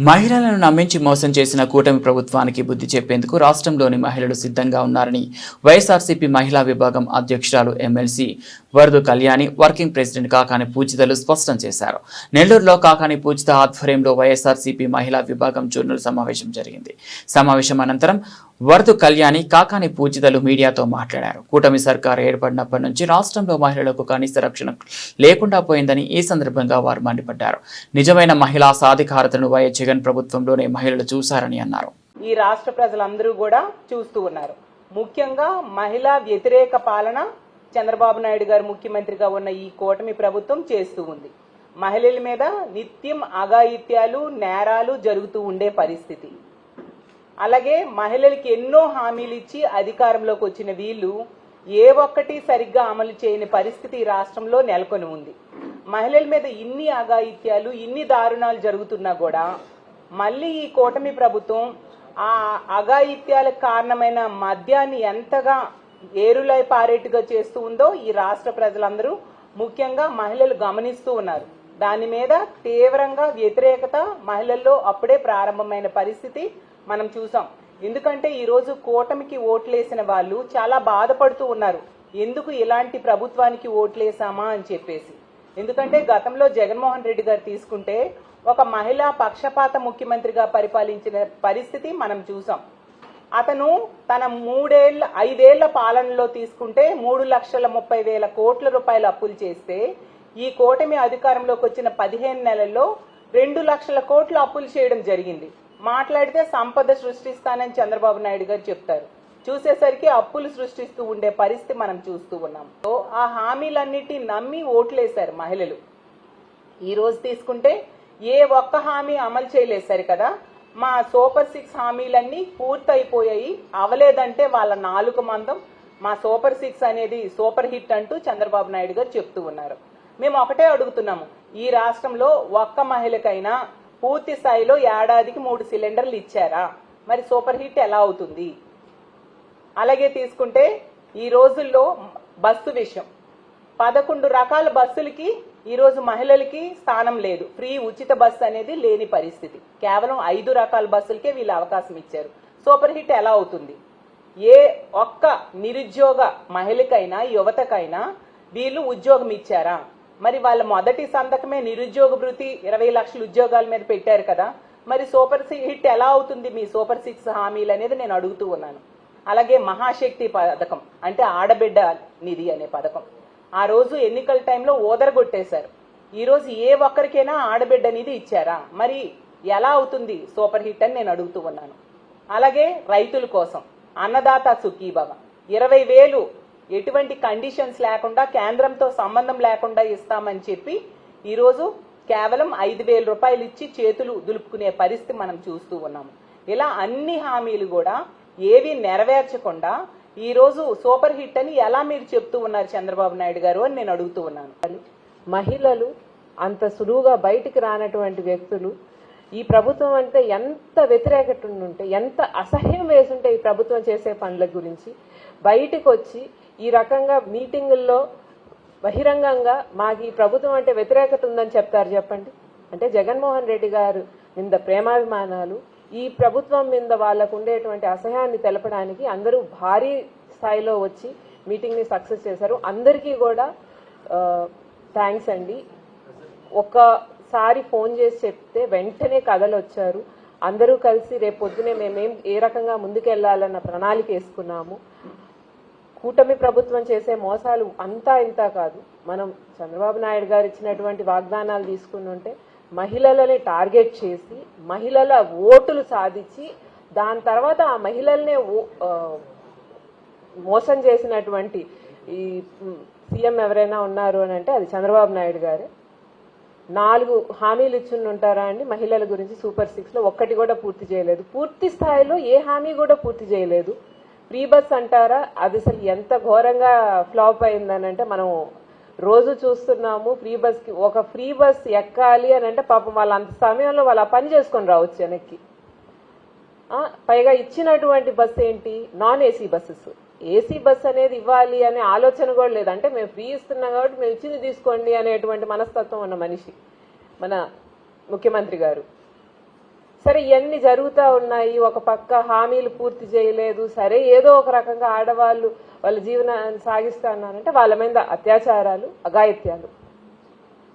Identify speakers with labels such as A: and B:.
A: మహిళలను నమ్మించి మోసం చేసిన కూటమి ప్రభుత్వానికి బుద్ధి చెప్పేందుకు రాష్ట్రంలోని మహిళలు సిద్ధంగా ఉన్నారని వైఎస్ఆర్సీపీ మహిళా విభాగం అధ్యక్షురాలు MLC Varadu Kalyani working president Kakani పూజితలు స్పష్టం చేశారు. నెల్లూరులో కాకాని పూజిత ఆధ్వర్యంలో వైఎస్ఆర్సీపీ మహిళా విభాగం జోనల్ సమావేశం జరిగింది. సమావేశం అనంతరం వరదు కళ్యాణి కాకాని పూజితలు మీడియాతో మాట్లాడారు. కూటమి సర్కారు ఏర్పడినప్పటి నుంచి రాష్ట్రంలో మహిళలకు కనీస రక్షణ లేకుండా పోయిందని ఈ సందర్భంగా వారు మండిపడ్డారు. నిజమైన మహిళా సాధికారతను వైఎస్ జగన్ ప్రభుత్వంలోనే మహిళలు చూశారని అన్నారు.
B: ఈ రాష్ట్ర ప్రజలందరూ కూడా చూస్తూ ఉన్నారు. ముఖ్యంగా మహిళా వ్యతిరేక పాలన చంద్రబాబు నాయుడు గారు ముఖ్యమంత్రిగా ఉన్న ఈ కూటమి ప్రభుత్వం చేస్తూ ఉంది. మహిళల మీద నిత్యం అఘాయిత్యాలు, నేరాలు జరుగుతూ ఉండే పరిస్థితి. అలాగే మహిళలకి ఎన్నో హామీలు ఇచ్చి అధికారంలోకి వచ్చిన వీళ్ళు ఏ ఒక్కటి సరిగ్గా అమలు చేయని పరిస్థితి ఈ రాష్ట్రంలో నెలకొని ఉంది. మహిళల మీద ఇన్ని అఘాయిత్యాలు, ఇన్ని దారుణాలు జరుగుతున్నా కూడా మళ్ళీ ఈ కూటమి ప్రభుత్వం ఆ అఘాయిత్యాలకు కారణమైన మద్యాన్ని ఎంతగా ఏరులై పారేట్టుగా చేస్తూ ఉందో ఈ రాష్ట్ర ప్రజలందరూ, ముఖ్యంగా మహిళలు గమనిస్తూ ఉన్నారు. దాని మీద తీవ్రంగా వ్యతిరేకత మహిళల్లో అప్పుడే ప్రారంభమైన పరిస్థితి మనం చూసాం. ఎందుకంటే ఈరోజు కూటమికి ఓట్లేసిన వాళ్ళు చాలా బాధపడుతూ ఉన్నారు. ఎందుకు ఇలాంటి ప్రభుత్వానికి ఓట్లేసామా అని చెప్పేసి. ఎందుకంటే గతంలో జగన్మోహన్ రెడ్డి గారు తీసుకుంటే ఒక మహిళా పక్షపాత ముఖ్యమంత్రిగా పరిపాలించిన పరిస్థితి మనం చూసాం. అతను తన 5 ఏళ్ల పాలనలో తీసుకుంటే 3,30,000 కోట్ల రూపాయల అప్పులు చేస్తే ఈ కూటమి అధికారంలోకి వచ్చిన 15 నెలల్లో 2 లక్షల కోట్ల అప్పులు చేయడం జరిగింది. మాట్లాడితే సంపద సృష్టిస్తానని చంద్రబాబు నాయుడు గారు చెప్తారు. చూసేసరికి అప్పులు సృష్టిస్తూ ఉండే పరిస్థితి మనం చూస్తూ ఉన్నాం. ఆ హామీలన్నిటి నమ్మి ఓట్లేశారు మహిళలు. ఈ రోజు తీసుకుంటే ఏ ఒక్క హామీ అమలు చేయలేశారు కదా. మా సూపర్ 6 హామీలన్నీ పూర్తయిపోయాయి, అవలేదంటే వాళ్ళ నాలుగు మందం మా సూపర్ 6 అనేది సూపర్ హిట్ అంటూ చంద్రబాబు నాయుడు గారు చెప్తూ ఉన్నారు. మేము ఒకటే అడుగుతున్నాము, ఈ రాష్ట్రంలో ఒక్క మహిళకైనా పూర్తి స్థాయిలో ఏడాదికి 3 సిలిండర్లు ఇచ్చారా? మరి సూపర్ హిట్ ఎలా అవుతుంది? అలాగే తీసుకుంటే ఈ రోజుల్లో బస్సు విషయం, 11 రకాల బస్సులకి ఈరోజు మహిళలకి స్థానం లేదు. ఫ్రీ ఉచిత బస్సు అనేది లేని పరిస్థితి. కేవలం 5 రకాల బస్సులకే వీళ్ళు అవకాశం ఇచ్చారు. సూపర్ హిట్ ఎలా అవుతుంది? ఏ ఒక్క నిరుద్యోగ మహిళకైనా యువతకైనా వీళ్ళు ఉద్యోగం ఇచ్చారా? మరి వాళ్ళ మొదటి సంతకమే నిరుద్యోగ భృతి 20 లక్షల ఉద్యోగాల మీద పెట్టారు కదా. మరి సూపర్ హిట్ ఎలా అవుతుంది మీ సూపర్ 6 హామీలు అనేది నేను అడుగుతూ ఉన్నాను. అలాగే మహాశక్తి పథకం అంటే ఆడబిడ్డ నిధి అనే పథకం ఆ రోజు ఎన్నికల టైంలో ఓదరగొట్టేశారు. ఈ రోజు ఏ ఒక్కరికైనా ఆడబిడ్డ నిధి ఇచ్చారా? మరి ఎలా అవుతుంది సూపర్ హిట్ అని నేను అడుగుతూ ఉన్నాను. అలాగే రైతుల కోసం అన్నదాత సుఖీభవ 20,000 ఎటువంటి కండిషన్స్ లేకుండా కేంద్రంతో సంబంధం లేకుండా ఇస్తామని చెప్పి ఈరోజు కేవలం 5,000 రూపాయలు ఇచ్చి చేతులు దులుపుకునే పరిస్థితి మనం చూస్తూ ఉన్నాము. ఇలా అన్ని హామీలు కూడా ఏవి నెరవేర్చకుండా ఈ రోజు సూపర్ హిట్ అని ఎలా మీరు చెప్తూ ఉన్నారు చంద్రబాబు నాయుడు గారు అని నేను అడుగుతూ ఉన్నాను.
C: మహిళలు అంత సులువుగా బయటికి రానటువంటి వ్యక్తులు ఈ ప్రభుత్వం అంటే ఎంత వ్యతిరేకత ఉంటే, ఎంత అసహ్యం వేసుంటే ఈ ప్రభుత్వం చేసే పనుల గురించి బయటికి వచ్చి ఈ రకంగా మీటింగుల్లో బహిరంగంగా మాకు ఈ ప్రభుత్వం అంటే వ్యతిరేకత ఉందని చెప్తారు చెప్పండి. అంటే జగన్మోహన్ రెడ్డి గారు మీద ప్రేమాభిమానాలు, ఈ ప్రభుత్వం మీద వాళ్ళకు ఉండేటువంటి అసహ్యాన్ని తెలపడానికి అందరూ భారీ స్థాయిలో వచ్చి మీటింగ్ ని సక్సెస్ చేశారు. అందరికీ కూడా థ్యాంక్స్ అండి. ఒక్కసారి ఫోన్ చేసి చెప్తే వెంటనే కథలు వచ్చారు. అందరూ కలిసి రేపు పొద్దునే మేమేం ఏ రకంగా ముందుకెళ్లాలన్న ప్రణాళిక వేసుకున్నాము. కూటమి ప్రభుత్వం చేసే మోసాలు అంతా ఇంత కాదు. మనం చంద్రబాబు నాయుడు గారు ఇచ్చినటువంటి వాగ్దానాలు తీసుకుని ఉంటే మహిళలని టార్గెట్ చేసి మహిళల ఓటులు సాధించి దాని తర్వాత ఆ మహిళల్నే మోసం చేసినటువంటి ఈ సీఎం ఎవరైనా ఉన్నారు అని అంటే అది చంద్రబాబు నాయుడు గారే. 4 హామీలు ఇచ్చి ఉంటారా అండి మహిళల గురించి సూపర్ 6లో ఒక్కటి కూడా పూర్తి చేయలేదు. పూర్తి స్థాయిలో ఏ హామీ కూడా పూర్తి చేయలేదు. ఫ్రీ బస్ అంటారా, అది అసలు ఎంత ఘోరంగా ఫ్లాప్ అయిందనంటే మనం రోజు చూస్తున్నాము. ఒక ఫ్రీ బస్ ఎక్కాలి అని అంటే పాపం వాళ్ళ అంత సమయంలో వాళ్ళ పని చేసుకొని రావచ్చు వెనక్కి. పైగా ఇచ్చినటువంటి బస్సు ఏంటి? Non AC buses. AC bus అనేది ఇవ్వాలి అనే ఆలోచన కూడా లేదు. అంటే మేము ఫ్రీ ఇస్తున్నాం కాబట్టి మేము ఇచ్చింది తీసుకోండి అనేటువంటి మనస్తత్వం ఉన్న మనిషి మన ముఖ్యమంత్రి గారు. సరే ఇవన్నీ జరుగుతూ ఉన్నాయి, ఒక పక్క హామీలు పూర్తి చేయలేదు, సరే ఏదో ఒక రకంగా ఆడవాళ్ళు వాళ్ళ జీవనాన్ని సాగిస్తా ఉన్నారంటే వాళ్ళ మీద అత్యాచారాలు, అఘాయిత్యాలు